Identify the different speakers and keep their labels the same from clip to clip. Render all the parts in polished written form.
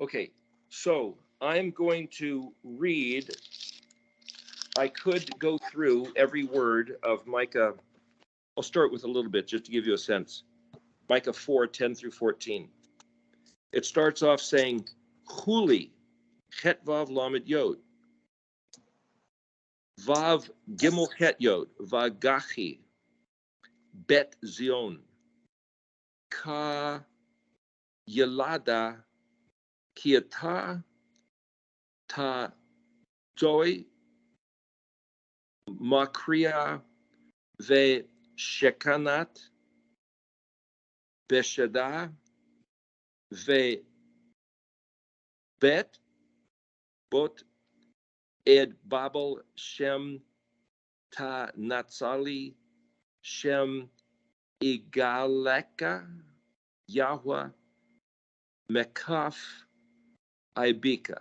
Speaker 1: Okay, so I'm going to read. I could go through every word of Micah. I'll start with a little bit just to give you a sense. Micah 4:10 through 14. It starts off saying, Huli, Het Vav Lamed Yod, Vav Gimel Het Yod, Vagachi, Bet Zion, Ka Yelada, Kiata, Ta Joy, Makria, Ve Shekanat, Beshada, Ve Bet, Bot, Ed Babel, Shem, Ta Natsali, Shem, Igaleka, Yahweh, Mekaf, Ibika.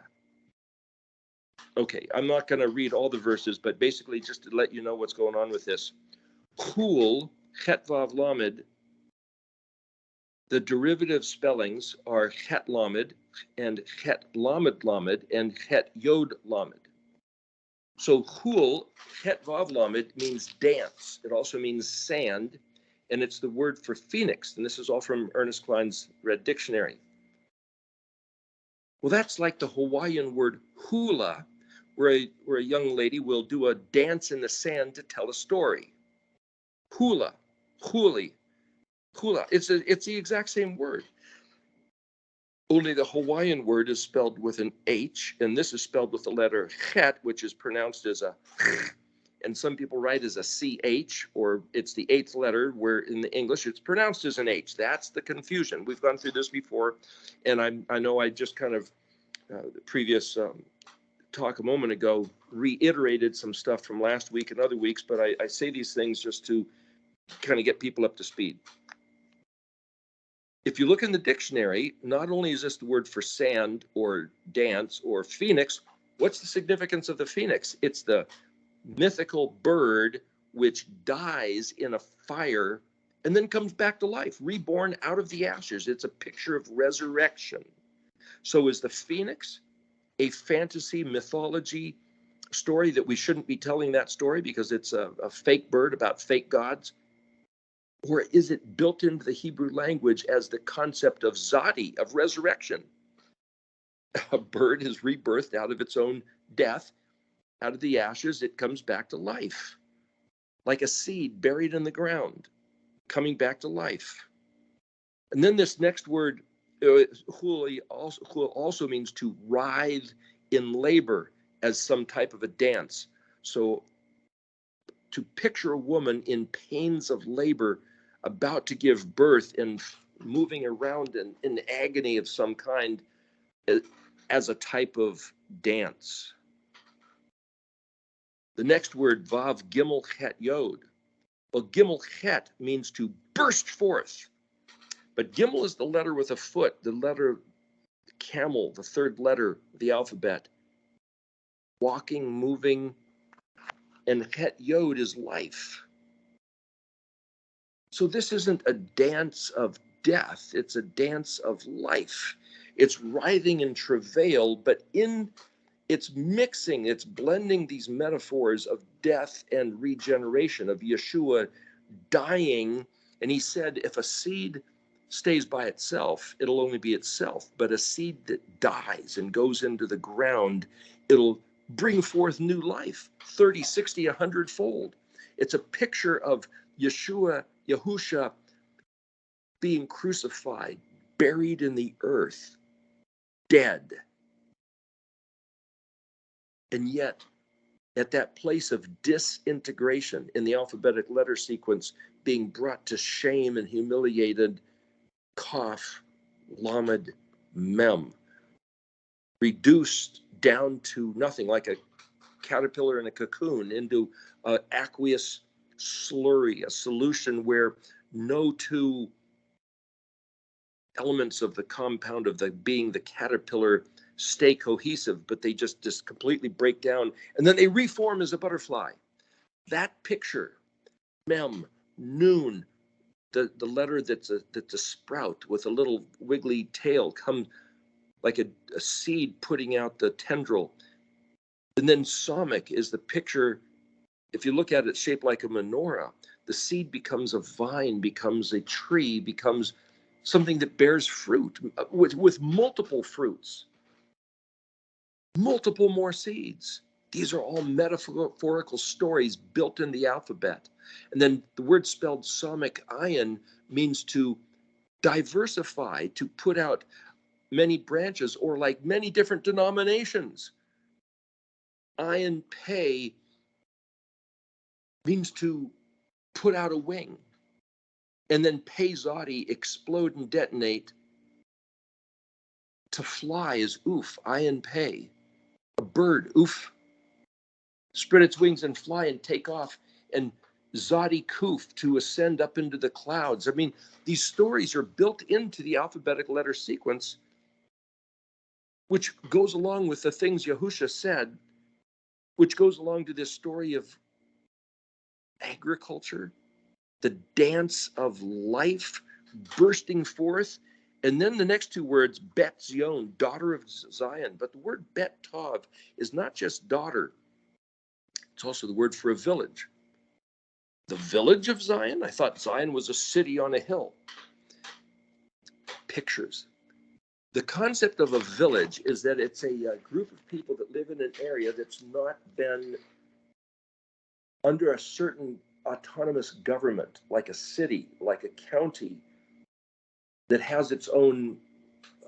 Speaker 1: Okay, I'm not going to read all the verses, but basically just to let you know what's going on with this. Hul, Het Vav Lamed, the derivative spellings are Het Lamed and Het Lamed Lamed and Het Yod Lamed. So Hul, Het Vav Lamed means dance. It also means sand, and it's the word for phoenix. And this is all from Ernest Cline's Red Dictionary. Well, that's like the Hawaiian word hula, where a young lady will do a dance in the sand to tell a story. Hula, huli, hula. It's the exact same word. Only the Hawaiian word is spelled with an H, and this is spelled with the letter chet, which is pronounced as a and some people write as a CH, or it's the eighth letter, where in the English it's pronounced as an H. That's the confusion. We've gone through this before, and I know I just kind of, the previous talk a moment ago, reiterated some stuff from last week and other weeks, but I say these things just to kind of get people up to speed. If you look in the dictionary, not only is this the word for sand or dance or phoenix, what's the significance of the phoenix? It's the mythical bird which dies in a fire and then comes back to life, reborn out of the ashes. It's a picture of resurrection. So is the phoenix a fantasy mythology story that we shouldn't be telling that story because it's a fake bird about fake gods? Or is it built into the Hebrew language as the concept of zadi, of resurrection? A bird is rebirthed out of its own death. Out of the ashes, it comes back to life, like a seed buried in the ground, coming back to life. And then this next word, huli, also means to writhe in labor as some type of a dance. So to picture a woman in pains of labor, about to give birth and moving around in agony of some kind as a type of dance. The next word, Vav Gimel Het Yod. Well, Gimel Het means to burst forth. But Gimel is the letter with a foot, the letter camel, the third letter of the alphabet. Walking, moving, and Het Yod is life. So this isn't a dance of death, it's a dance of life. It's writhing in travail, but it's mixing, it's blending these metaphors of death and regeneration, of Yeshua dying. And he said, if a seed stays by itself, it'll only be itself. But a seed that dies and goes into the ground, it'll bring forth new life, 30, 60, 100-fold. It's a picture of Yahusha being crucified, buried in the earth, dead. And yet, at that place of disintegration in the alphabetic letter sequence, being brought to shame and humiliated, Kaf, Lamed, Mem, reduced down to nothing, like a caterpillar in a cocoon, into an aqueous slurry, a solution where no two elements of the compound of being the caterpillar stay cohesive, but they just completely break down, and then they reform as a butterfly. That picture, Mem, Noon, the letter that's a sprout with a little wiggly tail, like a seed putting out the tendril. And then Samik is the picture. If you look at it shaped like a menorah, the seed becomes a vine, becomes a tree, becomes something that bears fruit with multiple fruits, multiple more seeds. These are all metaphorical stories built in the alphabet. And then the word spelled Samik Ayin means to diversify, to put out many branches, or like many different denominations. Ayin Pei means to put out a wing. And then Pei Zadi, explode and detonate. To fly is oof, Ayin Pei. A bird, oof, spread its wings and fly and take off. And Zadi Kuf, to ascend up into the clouds. I mean, these stories are built into the alphabetic letter sequence, which goes along with the things Yahusha said, which goes along to this story of agriculture, the dance of life bursting forth. And then the next two words, Bet Zion, daughter of Zion. But the word Bet Tov is not just daughter, it's also the word for a village. The village of Zion? I thought Zion was a city on a hill. Pictures. The concept of a village is that it's a group of people that live in an area that's not been under a certain autonomous government, like a city, like a county, that has its own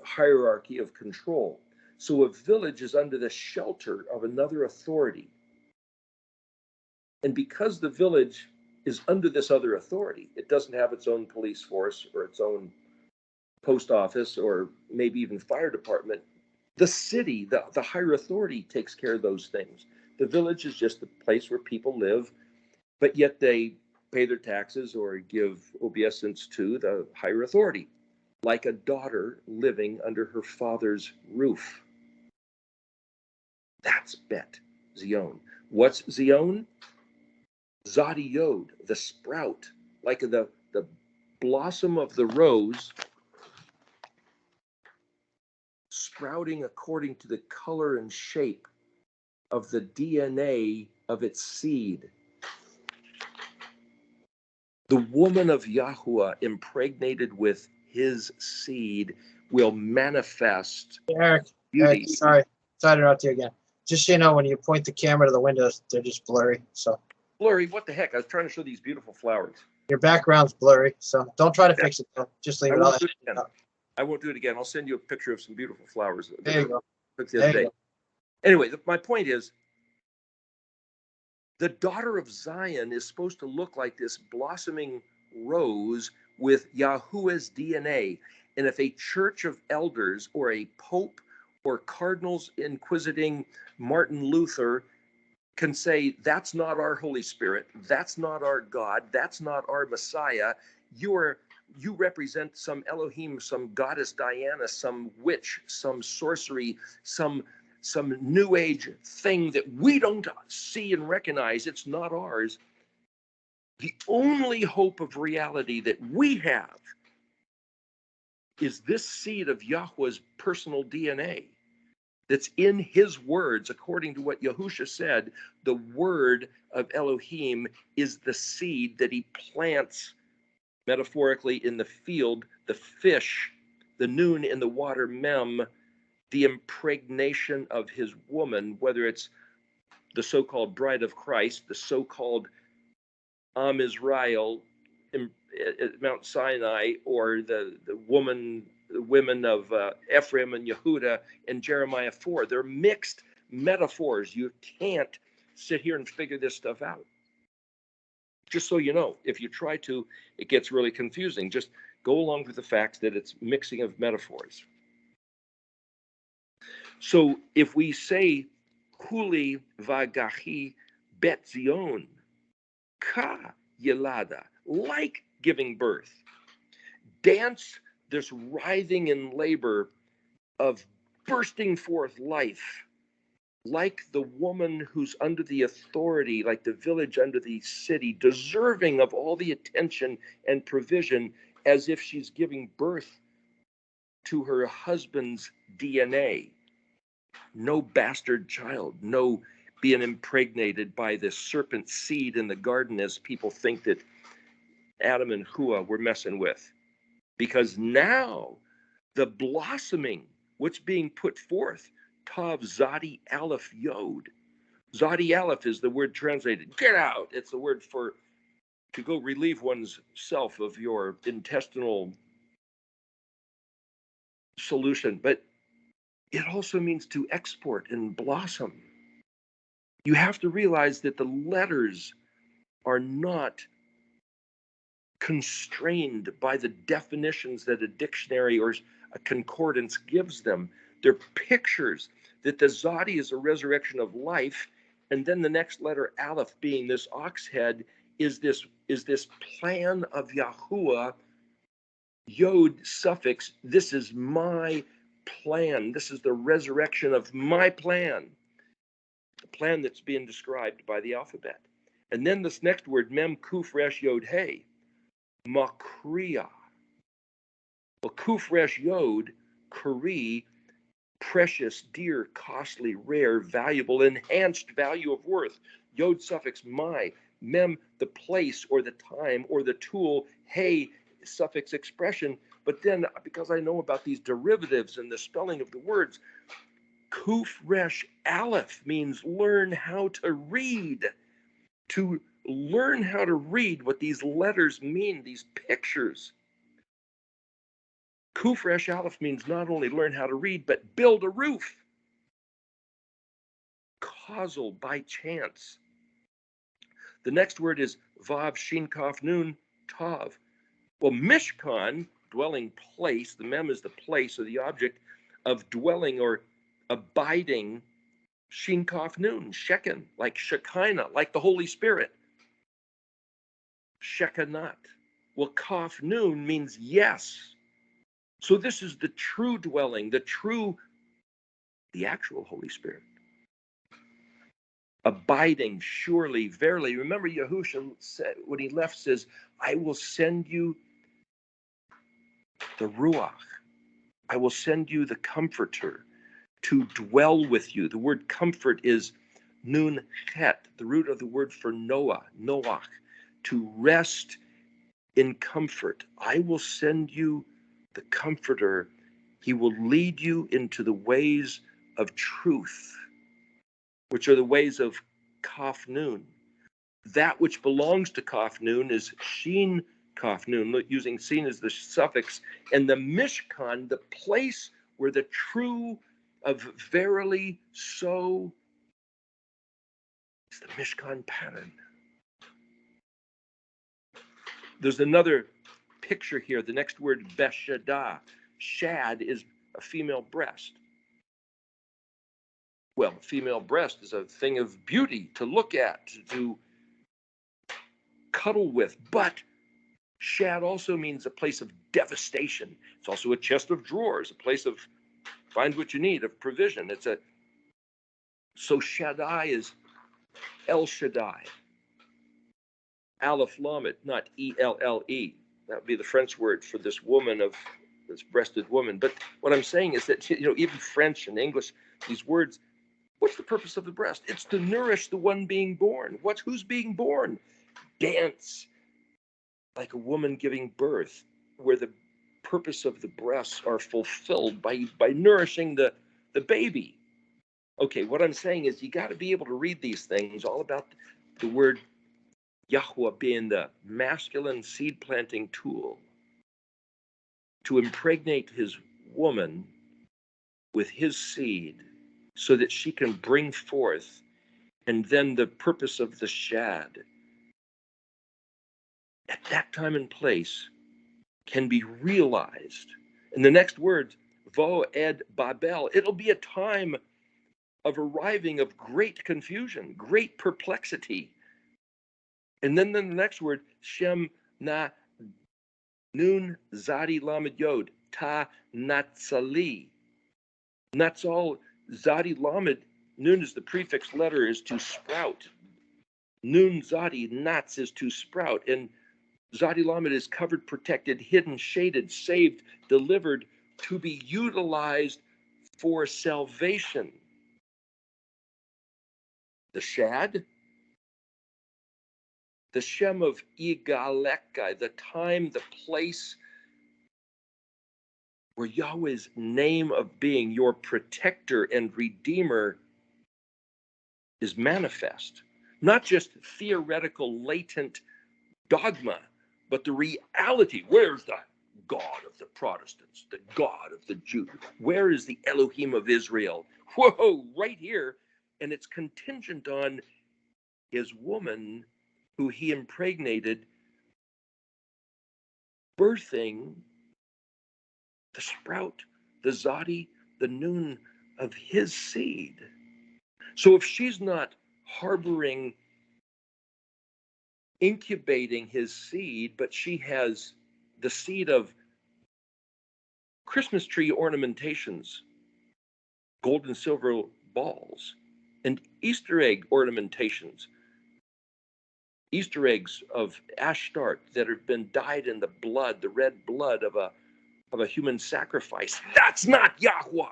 Speaker 1: hierarchy of control. So a village is under the shelter of another authority. And because the village is under this other authority, it doesn't have its own police force or its own post office or maybe even fire department. The city, the higher authority, takes care of those things. The village is just the place where people live, but yet they pay their taxes or give obeisance to the higher authority, like a daughter living under her father's roof. That's Bet Zion. What's Zion? Zadi Yod, the sprout, like the blossom of the rose, sprouting according to the color and shape of the DNA of its seed. The woman of Yahuwah, impregnated with his seed, will manifest
Speaker 2: Eric,
Speaker 1: beauty.
Speaker 2: sorry to interrupt you again. Just so you know, when you point the camera to the windows, they're just blurry. So
Speaker 1: Blurry? What the heck? I was trying to show these beautiful flowers.
Speaker 2: your background's blurry, so don't try to fix it. Though. Just leave it.
Speaker 1: I won't do it again. I'll send you a picture of some beautiful flowers.
Speaker 2: There you go.
Speaker 1: The other day. Anyway, my point is, the daughter of Zion is supposed to look like this blossoming rose with Yahuwah's DNA. And if a church of elders or a pope or cardinals inquisiting Martin Luther can say, that's not our Holy Spirit, that's not our God, that's not our Messiah, you represent some Elohim, some goddess Diana, some witch, some sorcery, some new age thing that we don't see and recognize, it's not ours. The only hope of reality that we have is this seed of Yahweh's personal DNA that's in his words, according to what Yahusha said. The word of Elohim is the seed that he plants metaphorically in the field, the fish, the noon in the water, mem, the impregnation of his woman, whether it's the so-called bride of Christ, the so-called Am Israel at Mount Sinai, or the women of Ephraim and Yehuda in Jeremiah 4. They're mixed metaphors. You can't sit here and figure this stuff out. Just so you know, if you try to, it gets really confusing. Just go along with the fact that it's mixing of metaphors. So if we say Huli Vagahi Bet Zion, Ka Yelada, like giving birth, dance this writhing in labor of bursting forth life, like the woman who's under the authority, like the village under the city, deserving of all the attention and provision, as if she's giving birth to her husband's DNA. No bastard child, no being impregnated by the serpent seed in the garden as people think that Adam and Hua were messing with. Because now the blossoming, what's being put forth, Tav Zadi Aleph Yod. Zadi Aleph is the word translated, get out. It's the word for to go relieve one's self of your intestinal solution. But it also means to export and blossom. You have to realize that the letters are not constrained by the definitions that a dictionary or a concordance gives them. They're pictures that the Zadi is a resurrection of life, and then the next letter, Aleph, being this ox head, is this plan of Yahuwah, Yod suffix. This is my plan. This is the resurrection of my plan, the plan that's being described by the alphabet. And then this next word, Mem Kuf Resh Yod Hey, Makriya. Well, Kuf Resh Yod, Kari, precious, dear, costly, rare, valuable, enhanced value of worth. Yod suffix my, Mem, the place or the time or the tool, Hey, suffix expression. But then, because I know about these derivatives and the spelling of the words, Kuf Resh Aleph means learn how to read. To learn how to read what these letters mean, these pictures. Kuf Resh Aleph means not only learn how to read, but build a roof. Causal, by chance. The next word is Vav Shin Kaf Nun Tav. Well, Mishkan, dwelling place, the mem is the place or the object of dwelling or abiding. Shin Kaf Nun, Shekin, like Shekinah, like the Holy Spirit. Shekinah. Well, Kaf Nun means yes. So this is the true dwelling, the actual Holy Spirit. Abiding, surely, verily. Remember, Yahusha said, when he left, says, I will send you the Ruach. I will send you the Comforter to dwell with you. The word comfort is Nun Chet, the root of the word for Noah, Noach, to rest in comfort. I will send you the Comforter. He will lead you into the ways of truth, which are the ways of Kaf Nun. That which belongs to Kaf Nun is Shin Kaf Nun, using Sin as the suffix, and the Mishkan, the place where the true of verily so is the Mishkan pattern. There's another picture here. The next word, Beshadah. Shad is a female breast. Well, female breast is a thing of beauty to look at, to cuddle with, but Shad also means a place of devastation. It's also a chest of drawers, a place of find what you need, of provision. So Shaddai is El Shaddai. Aleph Lamed, not E-L-L-E. That would be the French word for this breasted woman. But what I'm saying is that, even French and English, these words, what's the purpose of the breast? It's to nourish the one being born. Who's being born? Dance like a woman giving birth, where the purpose of the breasts are fulfilled by nourishing the baby. Okay, what I'm saying is you got to be able to read these things, all about the word Yahweh being the masculine seed planting tool to impregnate his woman with his seed so that she can bring forth, and then the purpose of the Shad at that time and place can be realized. And the next word, Vo Ed Babel, it'll be a time of arriving of great confusion, great perplexity. And then the next word, Shem Na Nun Zadi Lamed Yod, Ta Natsali. Natsal Zadi Lamed, Nun is the prefix letter, is to sprout. Nun Zadi, Nats is to sprout. And Zadi Lamed is covered, protected, hidden, shaded, saved, delivered, to be utilized for salvation. The Shad, the Shem of Igalekai, the time, the place where Yahweh's name of being, your protector and redeemer, is manifest. Not just theoretical, latent dogma, but the reality. Where's the God of the Protestants, the God of the Jews? Where is the Elohim of Israel? Whoa, right here. And it's contingent on his woman who he impregnated, birthing the sprout, the Zadi, the Nun of his seed. So if she's not harboring, incubating his seed, but she has the seed of Christmas tree ornamentations, gold and silver balls, and Easter egg ornamentations, Easter eggs of Ashtart that have been dyed in the blood, the red blood of a human sacrifice. That's not Yahweh.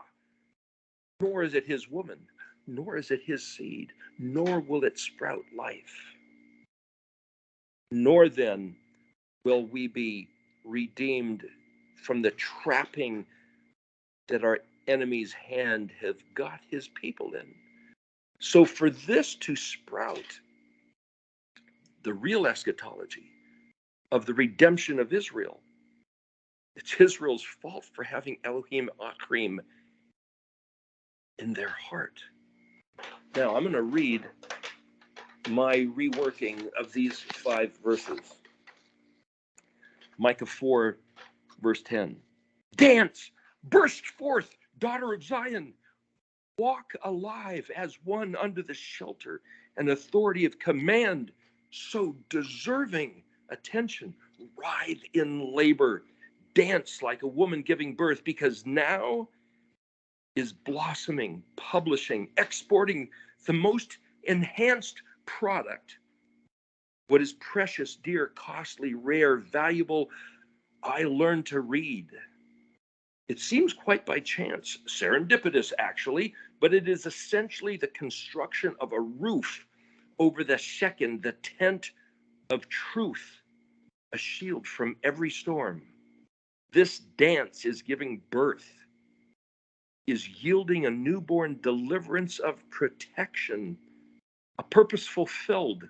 Speaker 1: Nor is it his woman, nor is it his seed, nor will it sprout life. Nor then will we be redeemed from the trapping that our enemy's hand have got his people in. So for this to sprout, the real eschatology of the redemption of Israel, it's Israel's fault for having Elohim Achrim in their heart. Now I'm going to read my reworking of these 5 verses. Micah 4, verse 10. Dance, burst forth, daughter of Zion. Walk alive as one under the shelter and authority of command, so deserving attention. Writhe in labor, dance like a woman giving birth, because now is blossoming, publishing, exporting the most enhanced product. What is precious, dear, costly, rare, valuable, I learned to read. It seems quite by chance, serendipitous actually, but it is essentially the construction of a roof over the Shekin, the tent of truth, a shield from every storm. This dance is giving birth, is yielding a newborn deliverance of protection, a purpose fulfilled.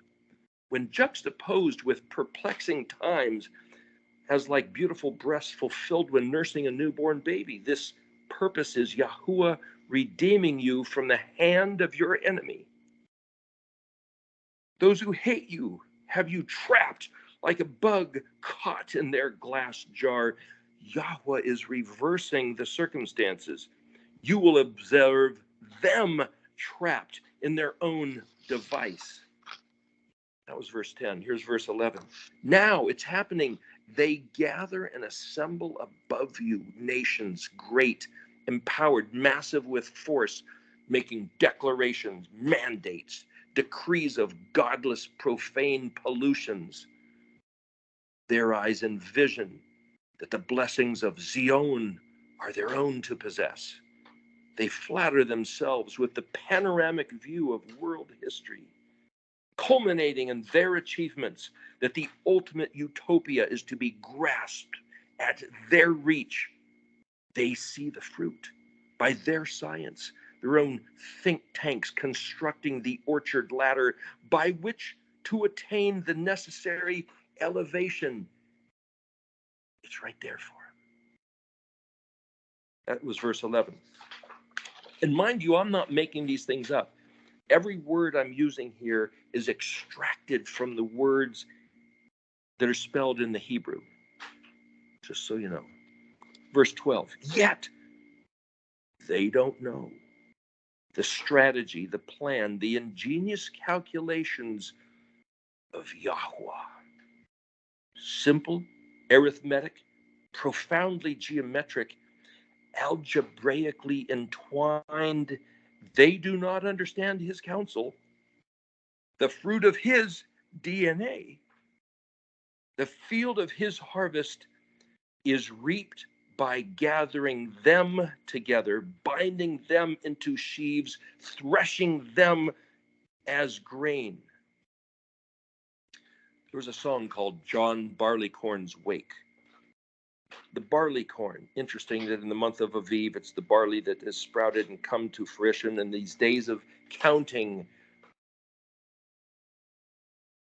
Speaker 1: When juxtaposed with perplexing times, as like beautiful breasts fulfilled when nursing a newborn baby. This purpose is Yahuwah redeeming you from the hand of your enemy. Those who hate you have you trapped like a bug caught in their glass jar. Yahweh is reversing the circumstances. You will observe them trapped in their own device. That was verse 10. Here's verse 11. Now it's happening. They gather and assemble above you nations, great, empowered, massive with force, making declarations, mandates, decrees of godless, profane pollutions. Their eyes envision that the blessings of Zion are their own to possess. They flatter themselves with the panoramic view of world history, culminating in their achievements, that the ultimate utopia is to be grasped at their reach. They see the fruit by their science, their own think tanks constructing the orchard ladder by which to attain the necessary elevation. It's right there for them. That was verse 11. And mind you, I'm not making these things up. Every word I'm using here is extracted from the words that are spelled in the Hebrew, just so you know. Verse 12, yet they don't know the strategy, the plan, the ingenious calculations of Yahweh. Simple, arithmetic, profoundly geometric, algebraically entwined. They do not understand his counsel, the fruit of his DNA. The field of his harvest is reaped by gathering them together, binding them into sheaves, threshing them as grain. There was a song called John Barleycorn's Wake. The barley corn, interesting that in the month of Aviv, it's the barley that has sprouted and come to fruition in these days of counting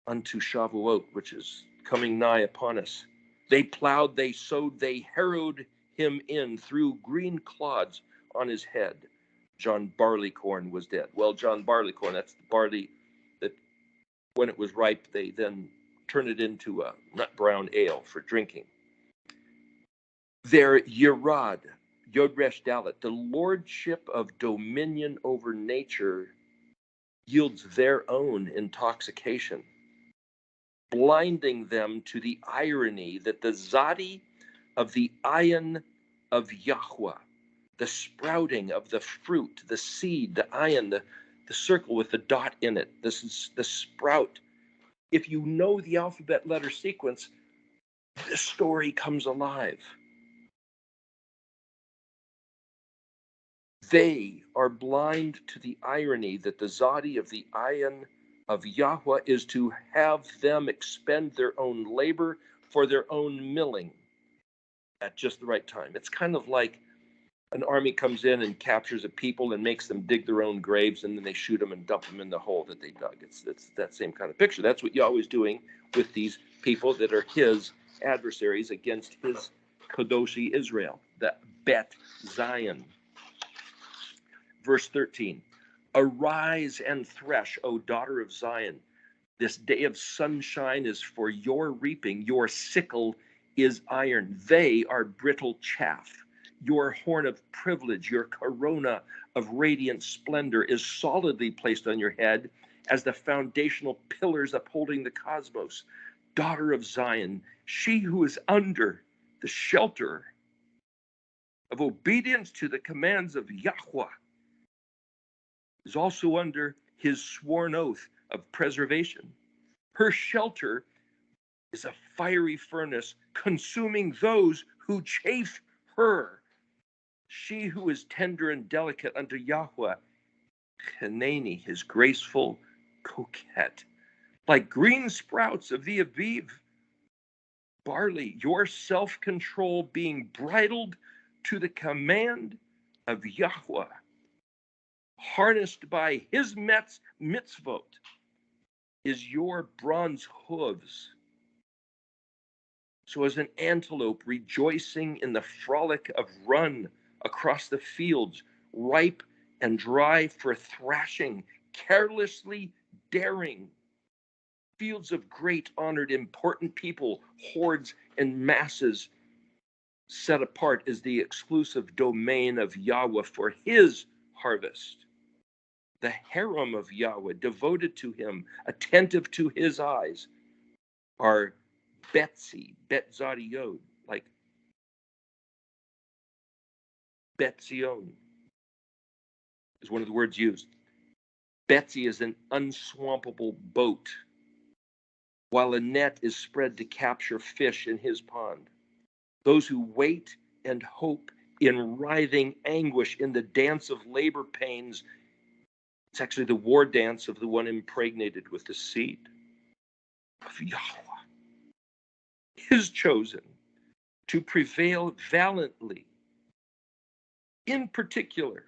Speaker 1: unto Shavuot, which is coming nigh upon us. They plowed, they sowed, they harrowed him in, threw green clods on his head. John Barleycorn was dead. Well, John Barleycorn, that's the barley that when it was ripe, they then turned it into a nut brown ale for drinking. Their Yerad, Yod Resh Dalet, the lordship of dominion over nature, yields their own intoxication, blinding them to the irony that the Zadi of the ayin of Yahweh, the sprouting of the fruit, the seed, the ayin, the circle with the dot in it, this is the sprout. If you know the alphabet letter sequence, this story comes alive. They are blind to the irony that the Zadi of the ayin of Yahweh is to have them expend their own labor for their own milling at just the right time. It's kind of like an army comes in and captures a people and makes them dig their own graves, and then they shoot them and dump them in the hole that they dug. It's that same kind of picture. That's what Yahweh's doing with these people that are his adversaries against his Kadoshi Israel, the Bet Zion. Verse 13, arise and thresh, O daughter of Zion. This day of sunshine is for your reaping. Your sickle is iron. They are brittle chaff. Your horn of privilege, your corona of radiant splendor is solidly placed on your head as the foundational pillars upholding the cosmos. Daughter of Zion, she who is under the shelter of obedience to the commands of Yahweh is also under his sworn oath of preservation. Her shelter is a fiery furnace consuming those who chafe her. She who is tender and delicate unto Yahweh, Hanani, his graceful coquette. Like green sprouts of the Aviv, barley, your self-control being bridled to the command of Yahweh, harnessed by his mitzvot, is your bronze hooves. So as an antelope rejoicing in the frolic of run across the fields, ripe and dry for thrashing, carelessly daring, fields of great honored important people, hordes and masses, set apart as the exclusive domain of Yahweh for his harvest. The harem of Yahweh, devoted to him, attentive to his eyes, are Betsy, Bet-Zadi Yod, like Bet-Zion is one of the words used. Betsy is an unswampable boat, while a net is spread to capture fish in his pond. Those who wait and hope in writhing anguish in the dance of labor pains, it's actually the war dance of the one impregnated with the seed of Yahweh, his chosen to prevail valiantly. In particular,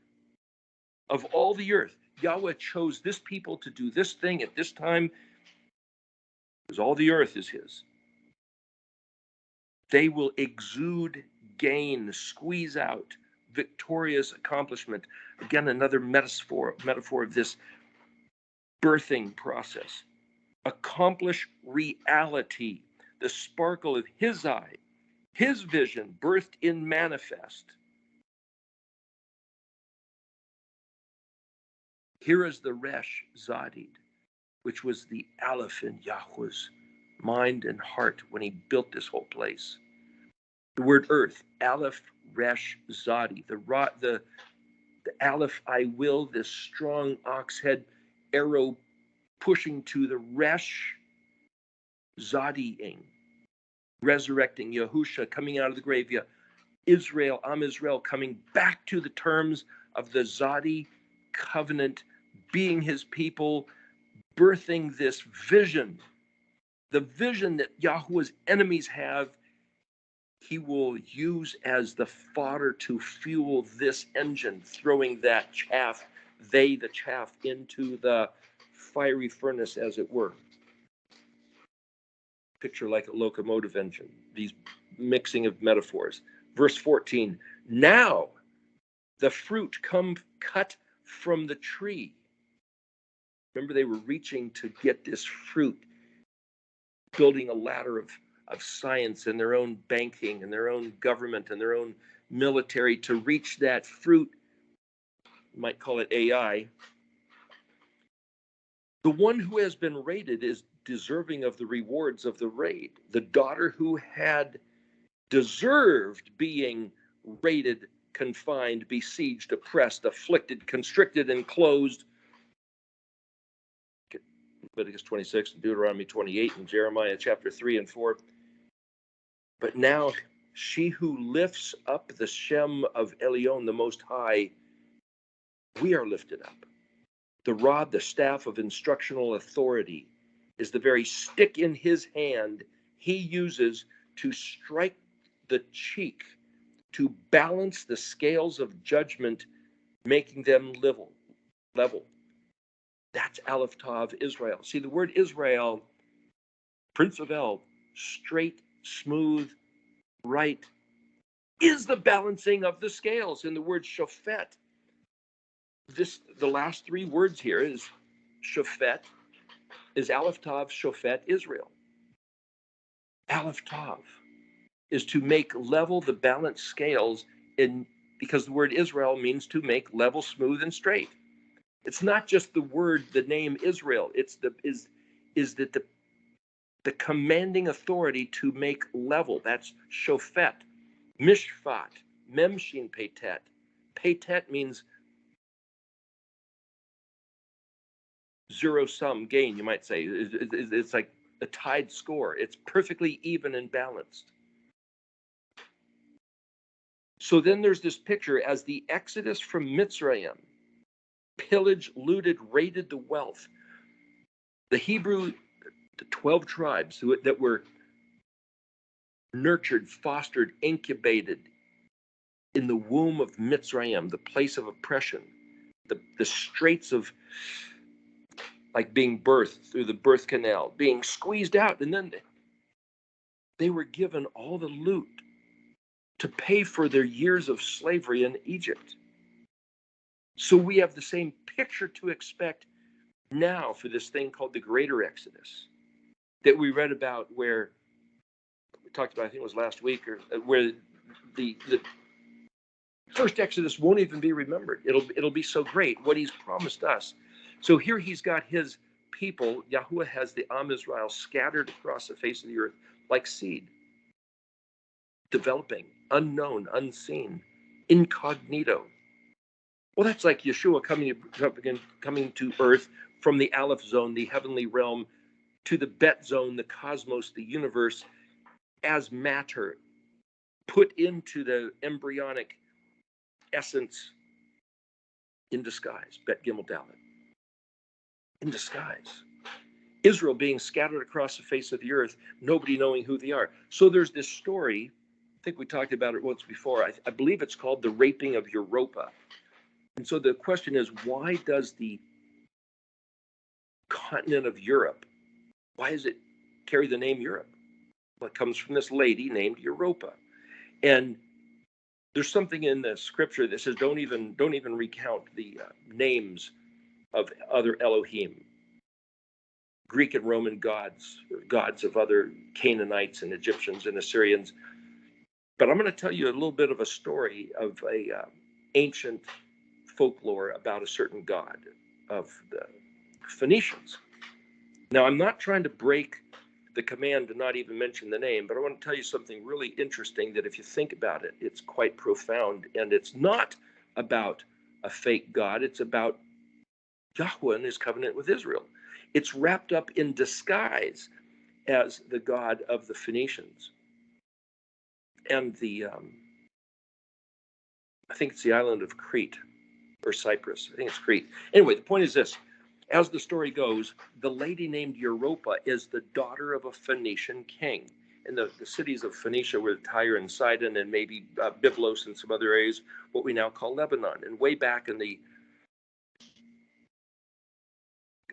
Speaker 1: of all the earth, Yahweh chose this people to do this thing at this time because all the earth is his. They will exude gain, squeeze out victorious accomplishment. Again, another metaphor of this birthing process. Accomplish reality, the sparkle of his eye, his vision birthed in manifest. Here is the Resh Zadid, which was the Aleph in Yahweh's mind and heart when he built this whole place. The word earth, Aleph, Resh, Zadi, the Aleph, I will, this strong ox head arrow pushing to the Resh, Zadiing, resurrecting Yahusha, coming out of the grave, Israel, Am Israel, coming back to the terms of the Zadi covenant, being his people, birthing this vision, the vision that Yahweh's enemies have. He will use as the fodder to fuel this engine, throwing that chaff, the chaff, into the fiery furnace, as it were. Picture like a locomotive engine, these mixing of metaphors. Verse 14, now the fruit come cut from the tree. Remember, they were reaching to get this fruit, building a ladder of science and their own banking and their own government and their own military to reach that fruit. You might call it AI. The one who has been raided is deserving of the rewards of the raid. The daughter who had deserved being raided, confined, besieged, oppressed, afflicted, constricted, enclosed. Leviticus 26, Deuteronomy 28, and Jeremiah chapter 3 and 4. But now she who lifts up the Shem of Elyon, the Most High, we are lifted up. The rod, the staff of instructional authority, is the very stick in his hand he uses to strike the cheek, to balance the scales of judgment, making them level. That's Aleph Tav, Israel. See, the word Israel, Prince of El, straight, smooth, right, is the balancing of the scales. In the word shofet, the last three words here is shofet, is Aleph Tav, shofet, Israel. Aleph Tav is to make level the balanced scales, because the word Israel means to make level, smooth, and straight. It's not just the word, the name Israel. It's the commanding authority to make level. That's shofet. Mishpat, memshin petet. Petet means zero sum gain, you might say. It's like a tied score. It's perfectly even and balanced. So then there's this picture as the exodus from Mitzrayim, pillaged, looted, raided the wealth. The Hebrew, the 12 tribes that were nurtured, fostered, incubated in the womb of Mitzrayim, the place of oppression, the straits of, like being birthed through the birth canal, being squeezed out, and then they were given all the loot to pay for their years of slavery in Egypt. So we have the same picture to expect now for this thing called the Greater Exodus that we read about, where we talked about, I think it was last week, or where the first Exodus won't even be remembered. It'll be so great what he's promised us. So here he's got his people. Yahweh has the Am Israel scattered across the face of the earth like seed, developing, unknown, unseen, incognito. Well, that's like Yeshua coming to earth from the Aleph zone, the heavenly realm, to the Bet zone, the cosmos, the universe, as matter, put into the embryonic essence in disguise. Bet Gimel Dalet. In disguise. Israel being scattered across the face of the earth, nobody knowing who they are. So there's this story, I think we talked about it once before. I believe it's called the Raping of Europa. And so the question is, why does the continent of Europe, why does it carry the name Europe? Well, it comes from this lady named Europa. And there's something in the scripture that says, don't even recount the names of other Elohim, Greek and Roman gods of other Canaanites and Egyptians and Assyrians. But I'm going to tell you a little bit of a story of a ancient folklore about a certain god of the Phoenicians. Now, I'm not trying to break the command to not even mention the name, but I want to tell you something really interesting that if you think about it, it's quite profound. And it's not about a fake god. It's about Yahweh and his covenant with Israel. It's wrapped up in disguise as the god of the Phoenicians. And the I think it's the island of Crete or Cyprus. I think it's Crete. Anyway, the point is this. As the story goes, the lady named Europa is the daughter of a Phoenician king. And the cities of Phoenicia were Tyre and Sidon and maybe Byblos and some other areas, what we now call Lebanon. And way back in the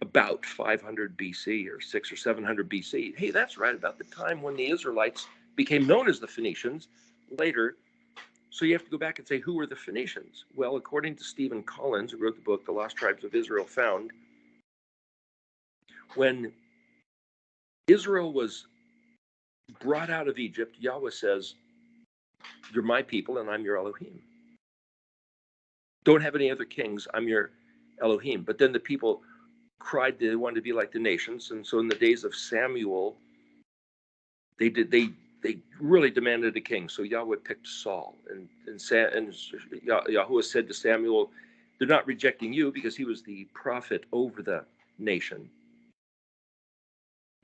Speaker 1: about 500 BC or 600 or 700 BC, hey, that's right about the time when the Israelites became known as the Phoenicians later. So you have to go back and say, who were the Phoenicians? Well, according to Stephen Collins, who wrote the book, The Lost Tribes of Israel Found, when Israel was brought out of Egypt, Yahweh says, you're my people and I'm your Elohim. Don't have any other kings, I'm your Elohim. But then the people cried they wanted to be like the nations. And so in the days of Samuel, they really demanded a king. So Yahweh picked Saul. And Yahweh said to Samuel, they're not rejecting you because he was the prophet over the nation.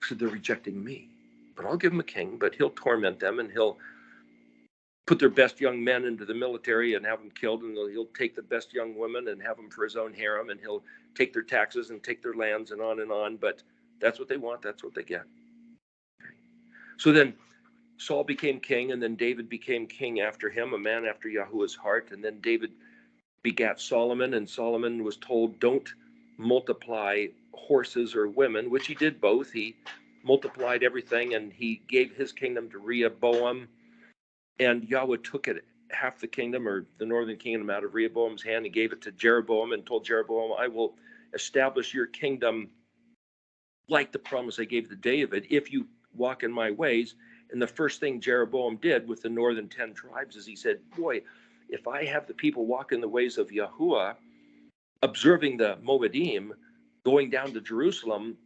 Speaker 1: So they're rejecting me. But I'll give him a king, but he'll torment them and he'll put their best young men into the military and have them killed, and he'll take the best young women and have them for his own harem, and he'll take their taxes and take their lands and on and on. But that's what they want. That's what they get. Okay. So then Saul became king, and then David became king after him, a man after Yahuwah's heart. And then David begat Solomon, and Solomon was told, don't multiply horses or women, which he did both. He multiplied everything, and he gave his kingdom to Rehoboam. And Yahweh took it, half the kingdom or the northern kingdom out of Rehoboam's hand and gave it to Jeroboam and told Jeroboam, I will establish your kingdom like the promise I gave to David if you walk in my ways. And the first thing Jeroboam did with the northern 10 tribes is he said, boy, if I have the people walk in the ways of Yahuwah, observing the Moedim, going down to Jerusalem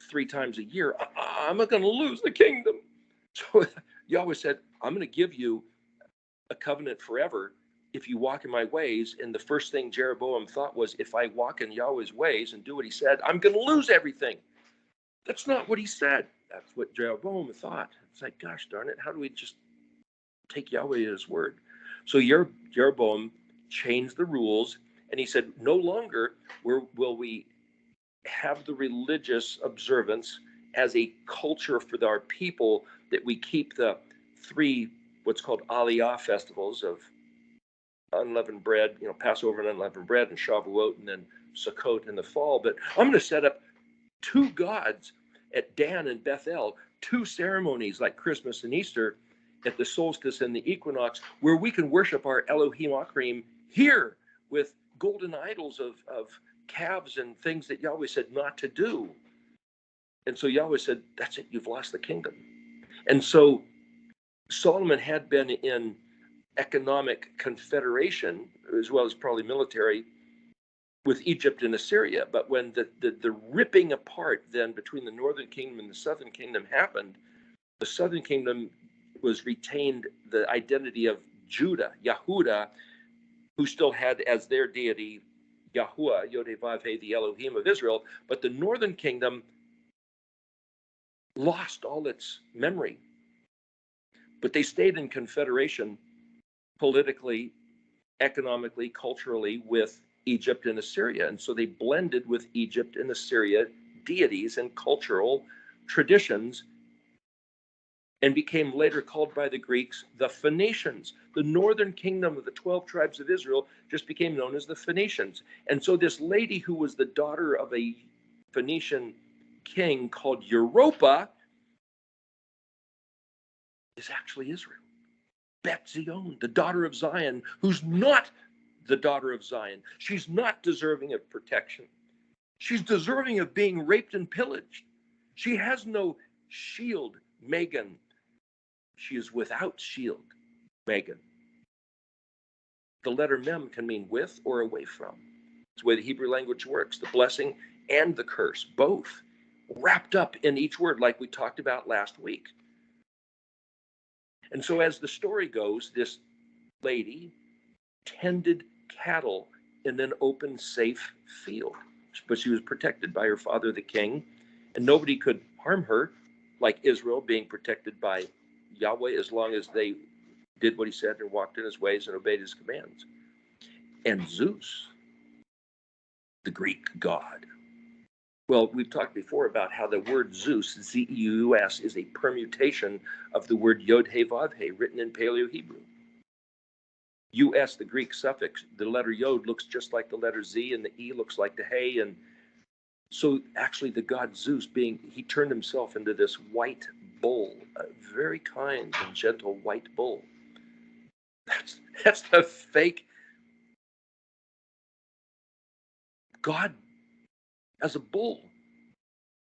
Speaker 1: 3 times a year, I'm not going to lose the kingdom. So Yahweh said, I'm going to give you a covenant forever if you walk in my ways. And the first thing Jeroboam thought was, if I walk in Yahweh's ways and do what he said, I'm going to lose everything. That's not what he said. That's what Jeroboam thought. It's like, gosh darn it, how do we just take Yahweh at his word? So Jeroboam changed the rules, and he said, no longer will we have the religious observance as a culture for our people, that we keep the 3 what's called Aliyah festivals of unleavened bread, Passover and unleavened bread, and Shavuot, and then Sukkot in the fall. But I'm going to set up 2 gods at Dan and Bethel, 2 ceremonies like Christmas and Easter at the solstice and the equinox, where we can worship our Elohim Akrim here with golden idols of calves and things that Yahweh said not to do. And so Yahweh said, that's it, you've lost the kingdom. And so Solomon had been in economic confederation, as well as probably military, with Egypt and Assyria. But when the ripping apart then between the northern kingdom and the southern kingdom happened, the southern kingdom was retained the identity of Judah, Yahudah, who still had as their deity Yahuwah, Yod-Heh-Vav-Heh, the Elohim of Israel. But the northern kingdom lost all its memory. But they stayed in confederation politically, economically, culturally with Egypt and Assyria. And so they blended with Egypt and Assyria deities and cultural traditions, and became later called by the Greeks the Phoenicians. The northern kingdom of the 12 tribes of Israel just became known as the Phoenicians. And so this lady who was the daughter of a Phoenician king called Europa is actually Israel. Bet Zion, the daughter of Zion, who's not the daughter of Zion. She's not deserving of protection. She's deserving of being raped and pillaged. She has no shield, Megan. She is without shield, Megan. The letter Mem can mean with or away from. It's the way the Hebrew language works. The blessing and the curse, both wrapped up in each word, like we talked about last week. And so as the story goes, this lady tended cattle in an open, safe field, but she was protected by her father, the king, and nobody could harm her, like Israel being protected by Yahweh, as long as they did what he said and walked in his ways and obeyed his commands. And Zeus, the Greek god. Well, we've talked before about how the word Zeus, Z-E-U-S, is a permutation of the word Yod-He-Vav-He, written in Paleo-Hebrew. U-S, the Greek suffix, the letter Yod looks just like the letter Z, and the E looks like the He. And so actually the god Zeus, he turned himself into this white bull, a very kind and gentle white bull. That's the fake God as a bull.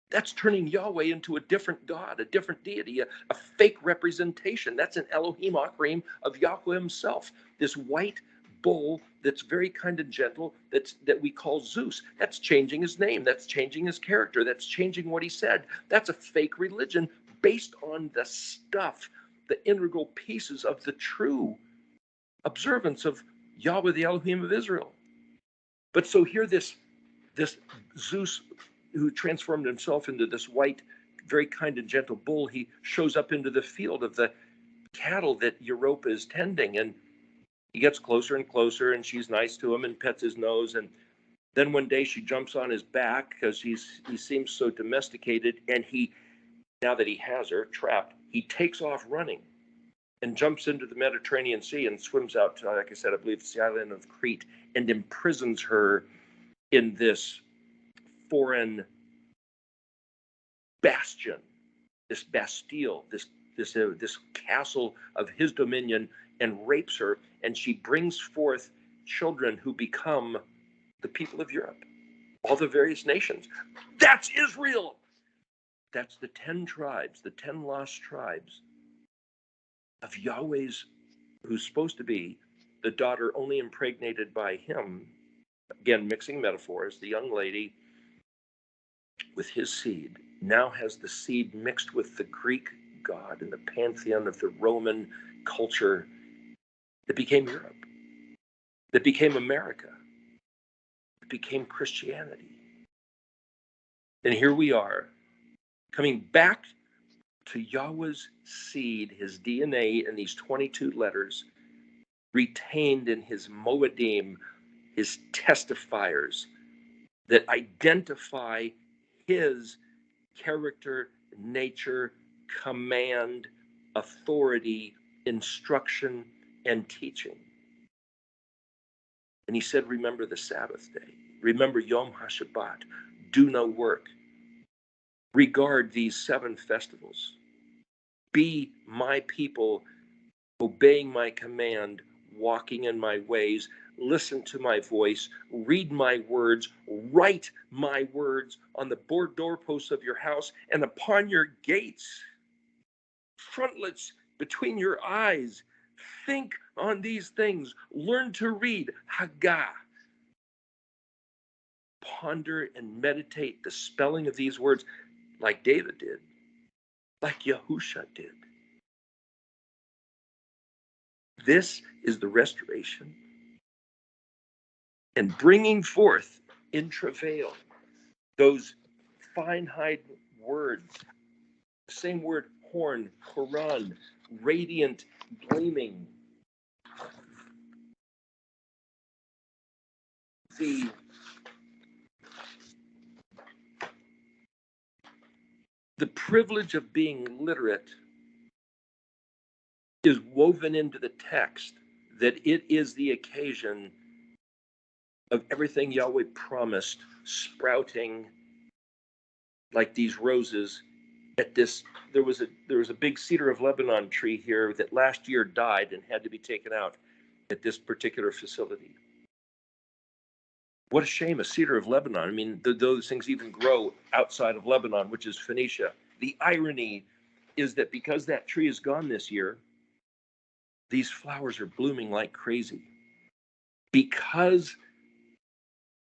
Speaker 1: That's turning Yahweh into a different God, a different deity, a fake representation. That's an Elohim Akrim of Yahweh himself. This white bull that's very kind and gentle, that we call Zeus. That's changing his name. That's changing his character. That's changing what he said. That's a fake religion based on the stuff, the integral pieces of the true observance of Yahweh, the Elohim of Israel. But so here this Zeus, who transformed himself into this white, very kind and gentle bull, he shows up into the field of the cattle that Europa is tending, and he gets closer and closer, and she's nice to him and pets his nose. And then one day she jumps on his back because he seems so domesticated, and now that he has her trapped, he takes off running and jumps into the Mediterranean Sea and swims out to, like I said, I believe it's the island of Crete, and imprisons her in this foreign bastion, this Bastille, this castle of his dominion, and rapes her, and she brings forth children who become the people of Europe, all the various nations. That's Israel. That's the 10 tribes, the 10 lost tribes of Yahweh's, who's supposed to be the daughter only impregnated by him. Again, mixing metaphors, the young lady with his seed now has the seed mixed with the Greek god and the pantheon of the Roman culture that became Europe, that became America, that became Christianity. And here we are, coming back to Yahweh's seed, his DNA in these 22 letters, retained in his Moedim, his testifiers, that identify his character, nature, command, authority, instruction, and teaching. And he said, remember the Sabbath day. Remember Yom HaShabbat. Do no work. Regard these 7 festivals. Be my people, obeying my command, walking in my ways. Listen to my voice, read my words, write my words on the doorposts of your house and upon your gates, frontlets between your eyes. Think on these things. Learn to read Haggah. Ponder and meditate the spelling of these words like David did, like Yahusha did. This is the restoration and bringing forth in travail those fine-hide words, the same word, horn, Quran, radiant, gleaming, the privilege of being literate is woven into the text, that it is the occasion of everything Yahweh promised sprouting like these roses at this. There was a big cedar of Lebanon tree here that last year died and had to be taken out at this particular facility. What a shame, a cedar of Lebanon. I mean, those things even grow outside of Lebanon, which is Phoenicia. The irony is that because that tree is gone this year, these flowers are blooming like crazy. Because,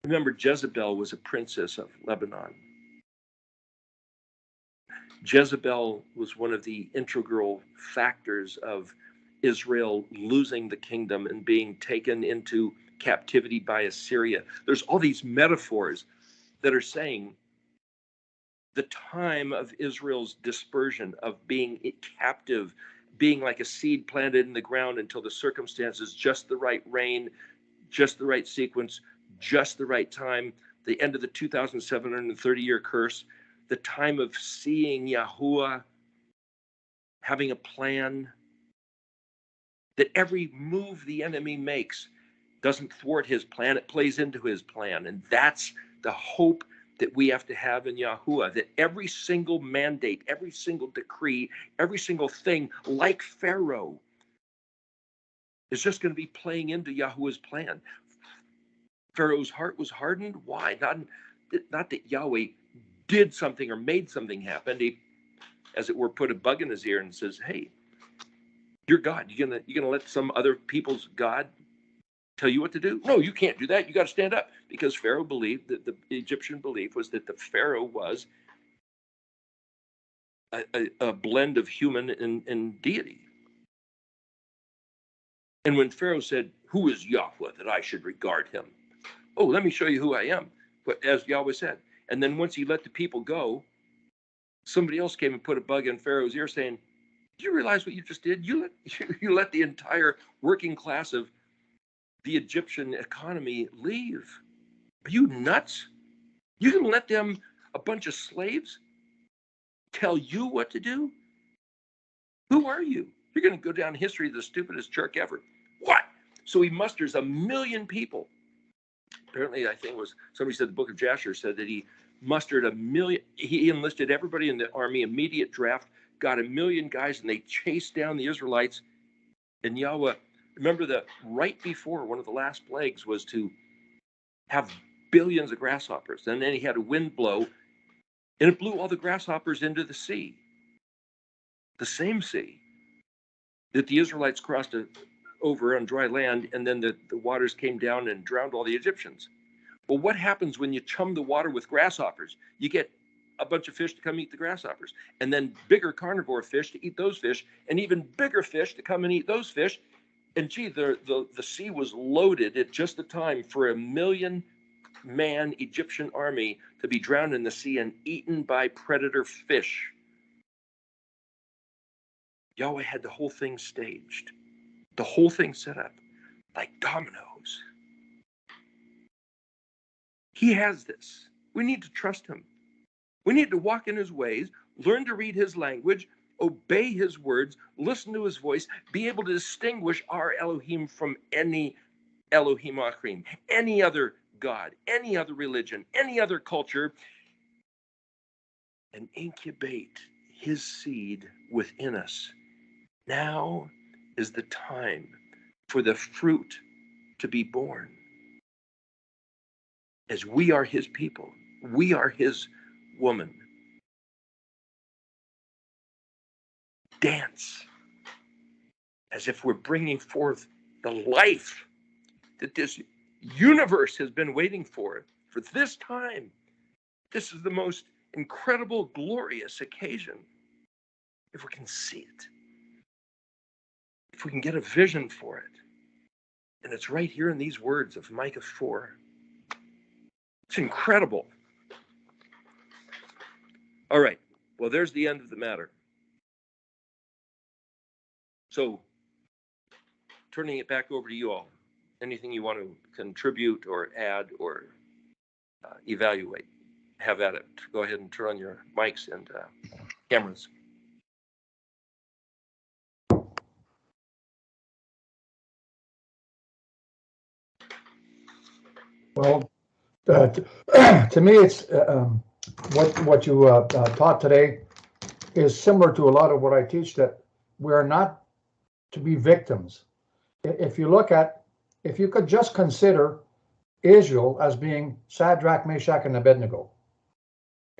Speaker 1: remember, Jezebel was a princess of Lebanon. Jezebel was one of the integral factors of Israel losing the kingdom and being taken into captivity by Assyria. There's all these metaphors that are saying the time of Israel's dispersion, of being captive, being like a seed planted in the ground until the circumstances, just the right rain, just the right sequence, just the right time, the end of the 2,730-year curse, the time of seeing Yahuwah having a plan, that every move the enemy makes doesn't thwart his plan, it plays into his plan. And that's the hope that we have to have in Yahuwah, that every single mandate, every single decree, every single thing, like Pharaoh, is just going to be playing into Yahuwah's plan. Pharaoh's heart was hardened. Why? Not that Yahweh did something or made something happen. He, as it were, put a bug in his ear and says, hey, you're God. You're gonna let some other people's God tell you what to do? No, you can't do that. You got to stand up. Because Pharaoh believed, that the Egyptian belief was that the Pharaoh was a blend of human and deity. And when Pharaoh said, who is Yahweh that I should regard him? Oh, let me show you who I am. But as Yahweh said. And then once he let the people go, somebody else came and put a bug in Pharaoh's ear saying, do you realize what you just did? You let the entire working class of the Egyptian economy leave. Are you nuts? You can let them, a bunch of slaves, tell you what to do? Who are you? You're going to go down history as the stupidest jerk ever. What? So he musters 1 million people. Apparently, I think it was, somebody said the book of Jasher said that he mustered 1 million. He enlisted everybody in the army, immediate draft, got 1 million guys, and they chased down the Israelites. And Yahweh, remember that right before one of the last plagues was to have billions of grasshoppers. And then he had a wind blow, and it blew all the grasshoppers into the sea. The same sea that the Israelites crossed over on dry land, and then the waters came down and drowned all the Egyptians. Well, what happens when you chum the water with grasshoppers? You get a bunch of fish to come eat the grasshoppers, and then bigger carnivore fish to eat those fish, and even bigger fish to come and eat those fish. And gee, the sea was loaded at just the time for 1 million man Egyptian army to be drowned in the sea and eaten by predator fish. Yahweh had the whole thing staged, the whole thing set up like dominoes. He has this. We need to trust him. We need to walk in his ways, learn to read his language, obey his words, listen to his voice, be able to distinguish our Elohim from any Elohim Achrim, any other God, any other religion, any other culture, and incubate his seed within us. Now is the time for the fruit to be born. As we are his people, we are his woman. Dance as if we're bringing forth the life that this universe has been waiting for this time. This is the most incredible, glorious occasion. If we can see it, if we can get a vision for it, and it's right here in these words of Micah 4. It's incredible. All right, well, there's the end of the matter. So, turning it back over to you all. Anything you want to contribute or add or evaluate, have at it. Go ahead and turn on your mics and cameras.
Speaker 3: Well, to me, it's what you taught today is similar to a lot of what I teach, that we are not to be victims. If you could just consider Israel as being Shadrach, Meshach, and Abednego.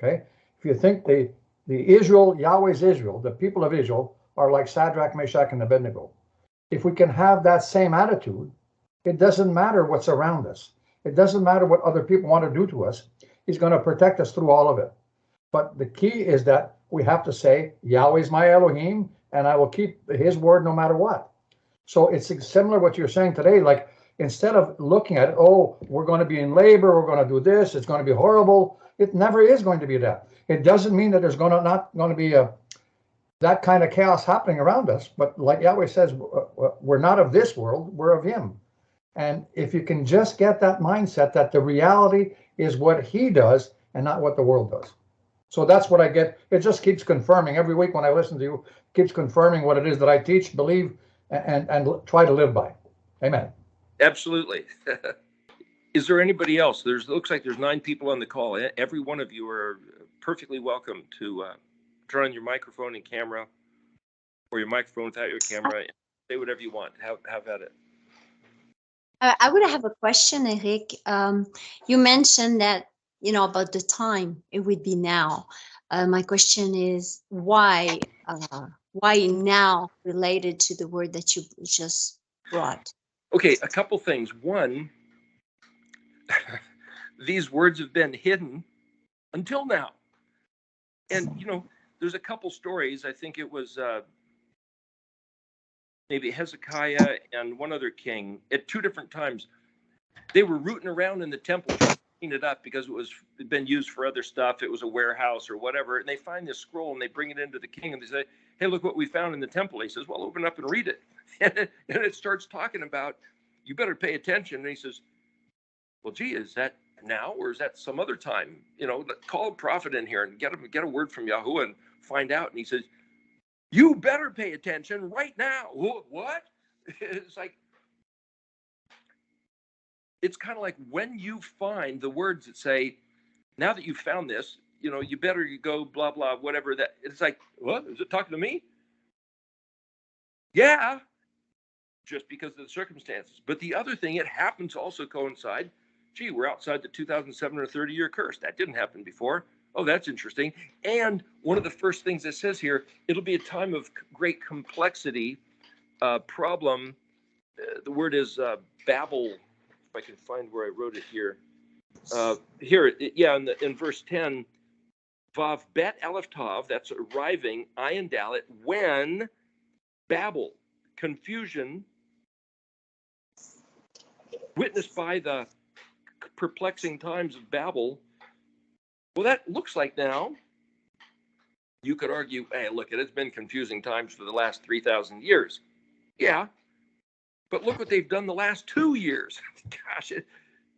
Speaker 3: Okay, if you think the Israel, Yahweh's Israel, the people of Israel are like Shadrach, Meshach, and Abednego. If we can have that same attitude, it doesn't matter what's around us. It doesn't matter what other people want to do to us. He's going to protect us through all of it. But the key is that we have to say, Yahweh is my Elohim, and I will keep his word no matter what. So it's similar to what you're saying today. Like, instead of looking at it, oh, we're going to be in labor, we're going to do this, it's going to be horrible. It never is going to be that. It doesn't mean that there's not going to be that kind of chaos happening around us. But like Yahweh says, we're not of this world, we're of him. And if you can just get that mindset that the reality is what he does and not what the world does. So that's what I get. It just keeps confirming every week when I listen to you, keeps confirming what it is that I teach, believe, and try to live by. Amen.
Speaker 1: Absolutely. Is there anybody else? Looks like there's 9 people on the call. Every one of you are perfectly welcome to turn on your microphone and camera, or your microphone without your camera, and say whatever you want. Have at it.
Speaker 4: I would have a question, Eric. You mentioned that, about the time it would be now. My question is why now related to the word that you just brought?
Speaker 1: Okay, a couple things. One, these words have been hidden until now. And, there's a couple stories. I think it was maybe Hezekiah and one other king at 2 different times. They were rooting around in the temple trying to clean it up because it'd been used for other stuff. It was a warehouse or whatever. And they find this scroll and they bring it into the king and they say, hey, look what we found in the temple. He says, well, open up and read it. And it starts talking about, you better pay attention. And he says, well, gee, is that now or is that some other time? Call a prophet in here and get a word from Yahweh and find out. And he says, you better pay attention right now. What? It's like, it's kind of like when you find the words that say, now that you've found this, you better go blah, blah, whatever that. It's like, what? Is it talking to me? Yeah, just because of the circumstances. But the other thing, it happens to also coincide. Gee, we're outside the 2007 or 30-year curse. That didn't happen before. Oh, that's interesting. And one of the first things it says here, it'll be a time of great complexity, problem. The word is Babel. If I can find where I wrote it here. In verse 10, Vav Bet Aleph Tav, that's arriving, Ayin Dalet, when Babel, confusion, witnessed by the perplexing times of Babel. Well, that looks like now, you could argue, hey, look, it's been confusing times for the last 3,000 years. Yeah, but look what they've done the last 2 years. Gosh,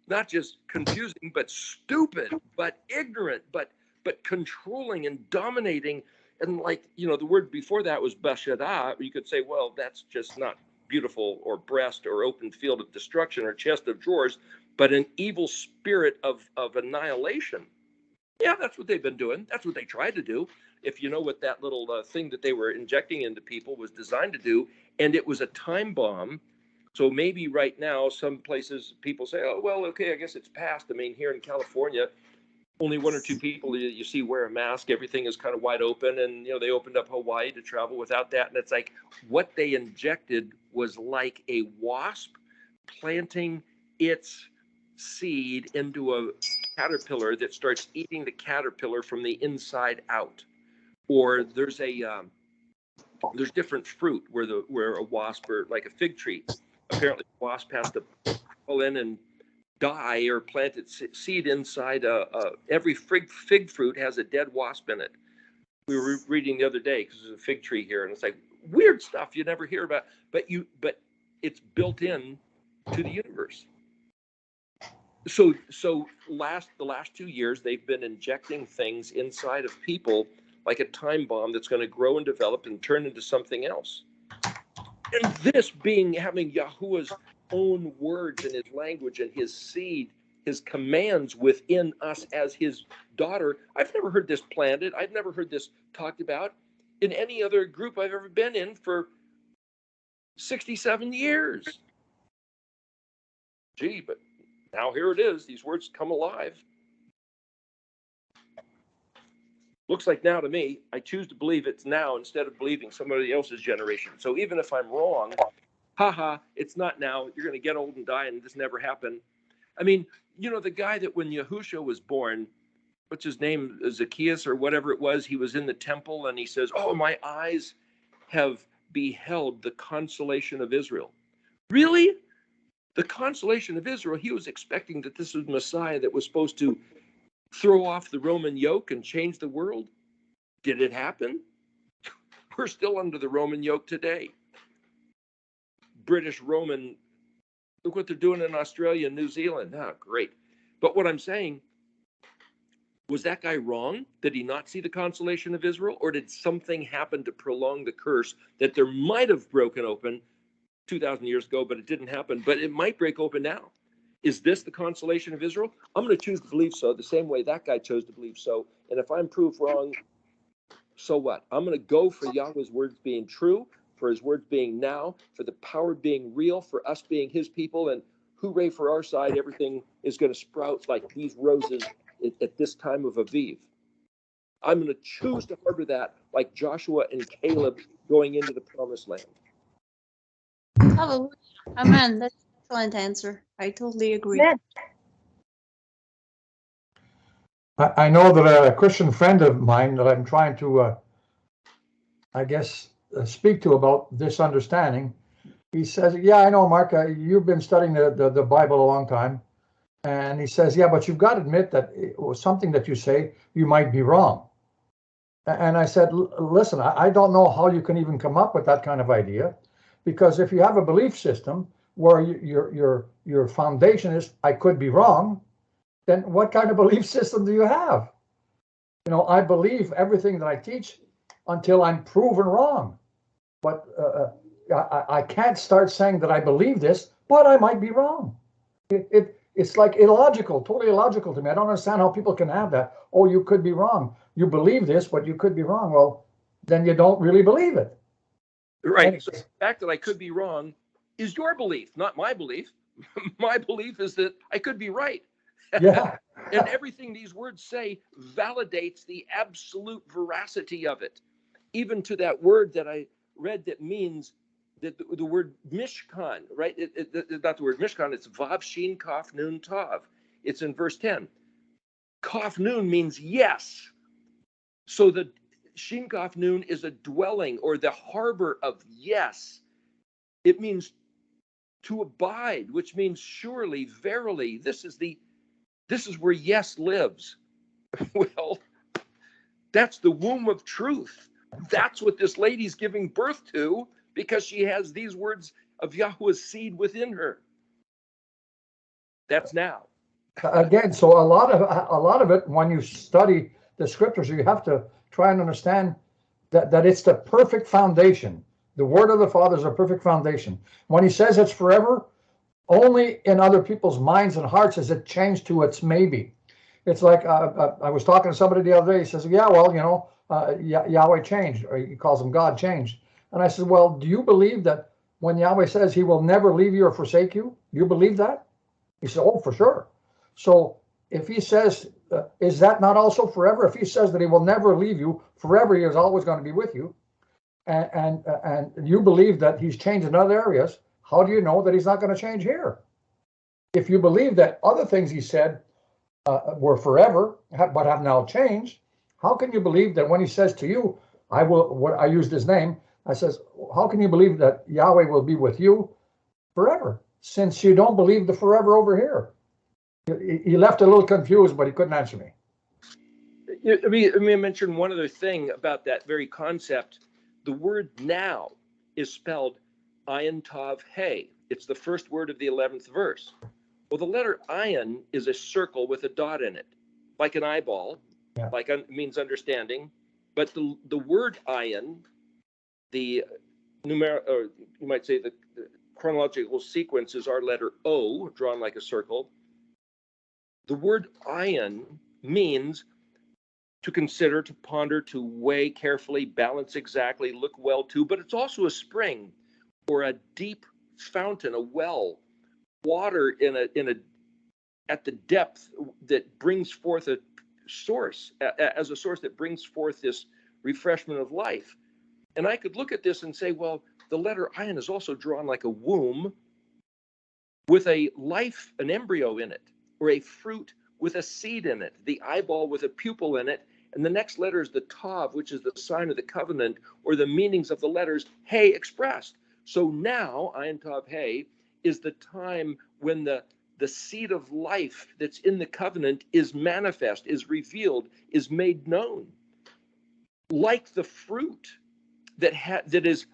Speaker 1: not just confusing, but stupid, but ignorant, but controlling and dominating. And the word before that was Bashada. You could say, well, that's just not beautiful or breast or open field of destruction or chest of drawers, but an evil spirit of annihilation. Yeah, that's what they've been doing. That's what they tried to do. If you know what that little thing that they were injecting into people was designed to do, and it was a time bomb. So maybe right now, some places people say, oh, well, okay, I guess it's past. I mean, here in California, only 1 or 2 people you see wear a mask. Everything is kind of wide open. And, they opened up Hawaii to travel without that. And it's like what they injected was like a wasp planting its seed into a caterpillar that starts eating the caterpillar from the inside out. Or there's different fruit where a wasp, or like a fig tree, apparently a wasp has to pull in and die or plant its seed inside every fig fruit has a dead wasp in it. We were reading the other day because there's a fig tree here, and it's like weird stuff you never hear about, but it's built in to the universe. So the last 2 years they've been injecting things inside of people like a time bomb that's going to grow and develop and turn into something else. And this having Yahuwah's own words and his language and his seed, his commands within us as his daughter. I've never heard this planted. I've never heard this talked about in any other group I've ever been in for 67 years. Gee, but now here it is. These words come alive. Looks like now to me, I choose to believe it's now instead of believing somebody else's generation. So even if I'm wrong, it's not now. You're going to get old and die and this never happened. I mean, the guy that when Yahushua was born, what's his name, Zacchaeus or whatever it was, he was in the temple and he says, oh, my eyes have beheld the consolation of Israel. Really? The consolation of Israel? He was expecting that this was Messiah that was supposed to throw off the Roman yoke and change the world. Did it happen? We're still under the Roman yoke today. British Roman, look what they're doing in Australia and New Zealand. Ah, great. But what I'm saying, was that guy wrong? Did he not see the consolation of Israel? Or did something happen to prolong the curse that there might have broken open 2,000 years ago, but it didn't happen, but it might break open now? Is this the consolation of Israel? I'm going to choose to believe so, the same way that guy chose to believe so. And if I'm proved wrong, so what? I'm going to go for Yahweh's words being true, for his words being now, for the power being real, for us being his people. And hooray for our side, everything is going to sprout like these roses at this time of Aviv. I'm going to choose to harbor that like Joshua and Caleb going into the promised land.
Speaker 4: Hallelujah. Amen. That's an excellent answer. I totally agree.
Speaker 5: Amen.
Speaker 3: I know that a Christian friend of mine that I'm trying to, speak to about this understanding, he says, yeah, I know, Mark, you've been studying the Bible a long time. And he says, yeah, but you've got to admit that it was something that you say, you might be wrong. And I said, listen, I don't know how you can even come up with that kind of idea, because if you have a belief system where your foundation is, I could be wrong, then what kind of belief system do you have? You know, I believe everything that I teach until I'm proven wrong. But I can't start saying that I believe this, but I might be wrong. It's like illogical, totally illogical to me. I don't understand how people can have that. Oh, you could be wrong. You believe this, but you could be wrong. Well, then you don't really believe it.
Speaker 1: Right. So the fact that I could be wrong is your belief, not my belief. My belief is that I could be right.
Speaker 3: Yeah.
Speaker 1: And everything these words say validates the absolute veracity of it. Even to that word that I read that means that the word Mishkan, right? Not the word Mishkan, it's Vav Shin Kaf Nun Tav. It's in verse 10. Kaf Nun means yes. So the Shin Kaf Nun is a dwelling or the harbor of yes. It means to abide, which means surely, verily. This is where yes lives. Well, that's the womb of truth. That's what this lady's giving birth to, because she has these words of Yahweh's seed within her. That's now.
Speaker 3: Again, so a lot of it, when you study the scriptures, you have to try and understand that it's the perfect foundation. The word of the Father is a perfect foundation. When he says it's forever, only in other people's minds and hearts is it changed to its maybe. It's like I was talking to somebody the other day. He says, yeah, well, you know, Yahweh changed, or he calls him God changed. And I said, well, do you believe that when Yahweh says he will never leave you or forsake you, you believe that? He said, oh, for sure. So if he says, is that not also forever? If he says that he will never leave you forever, he is always going to be with you, and you believe that he's changed in other areas, how do you know that he's not going to change here? If you believe that other things he said were forever, but have now changed, how can you believe that when he says to you, I used his name, I says, how can you believe that Yahweh will be with you forever, since you don't believe the forever over here? He left a little confused, but he couldn't answer me.
Speaker 1: Let me mention one other thing about that very concept. The word now is spelled Ayin Tav He. It's the first word of the 11th verse. Well, the letter Ayin is a circle with a dot in it, like an eyeball, means understanding. But the word Ayin, the numeric, or you might say the chronological sequence is our letter O, drawn like a circle. The word ayin means to consider, to ponder, to weigh carefully, balance exactly, look well to, but it's also a spring or a deep fountain, a well, water at the depth that brings forth a source, as a source that brings forth this refreshment of life. And I could look at this and say, well, the letter ayin is also drawn like a womb with a life, an embryo in it, or a fruit with a seed in it, the eyeball with a pupil in it, and the next letter is the tav, which is the sign of the covenant, or the meanings of the letters He expressed. So now, Ayin Tav He, is the time when the seed of life that's in the covenant is manifest, is revealed, is made known. Like the fruit that is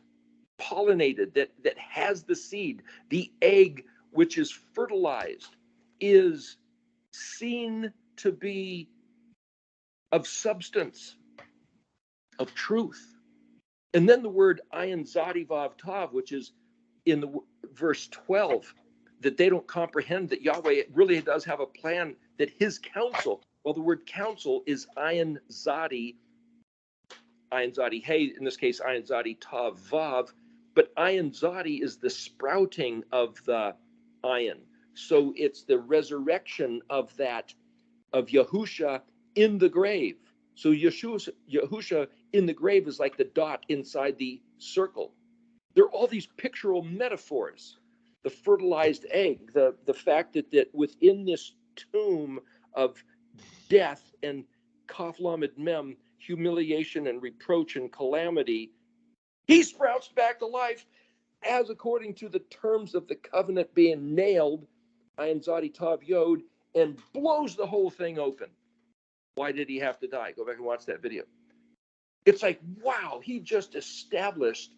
Speaker 1: pollinated, that has the seed. The egg, which is fertilized, is seen to be of substance, of truth. And then the word ayin zadi vav tav, which is in the verse 12, that they don't comprehend that Yahweh really does have a plan, that his counsel, well, the word counsel is ayin zadi hey, in this case, ayin zadi tav vav, but ayin zadi is the sprouting of the ayin. So it's the resurrection of that, of Yahusha in the grave. So Yahusha in the grave is like the dot inside the circle. There are all these pictorial metaphors. The fertilized egg, the fact that within this tomb of death and Kaf Lamed Mem, humiliation and reproach and calamity, he sprouts back to life as according to the terms of the covenant being nailed, Ayin Zadi Tav Yod, and blows the whole thing open. Why did he have to die? Go back and watch that video. It's like, wow, he just established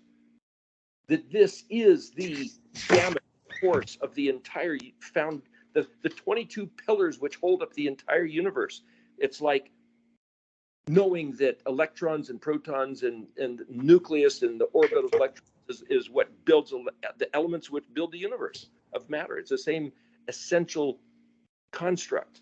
Speaker 1: that this is the gamut course of the entire the 22 pillars which hold up the entire universe. It's like knowing that electrons and protons and nucleus and the orbit of electrons is what builds the elements which build the universe of matter. It's the same essential construct.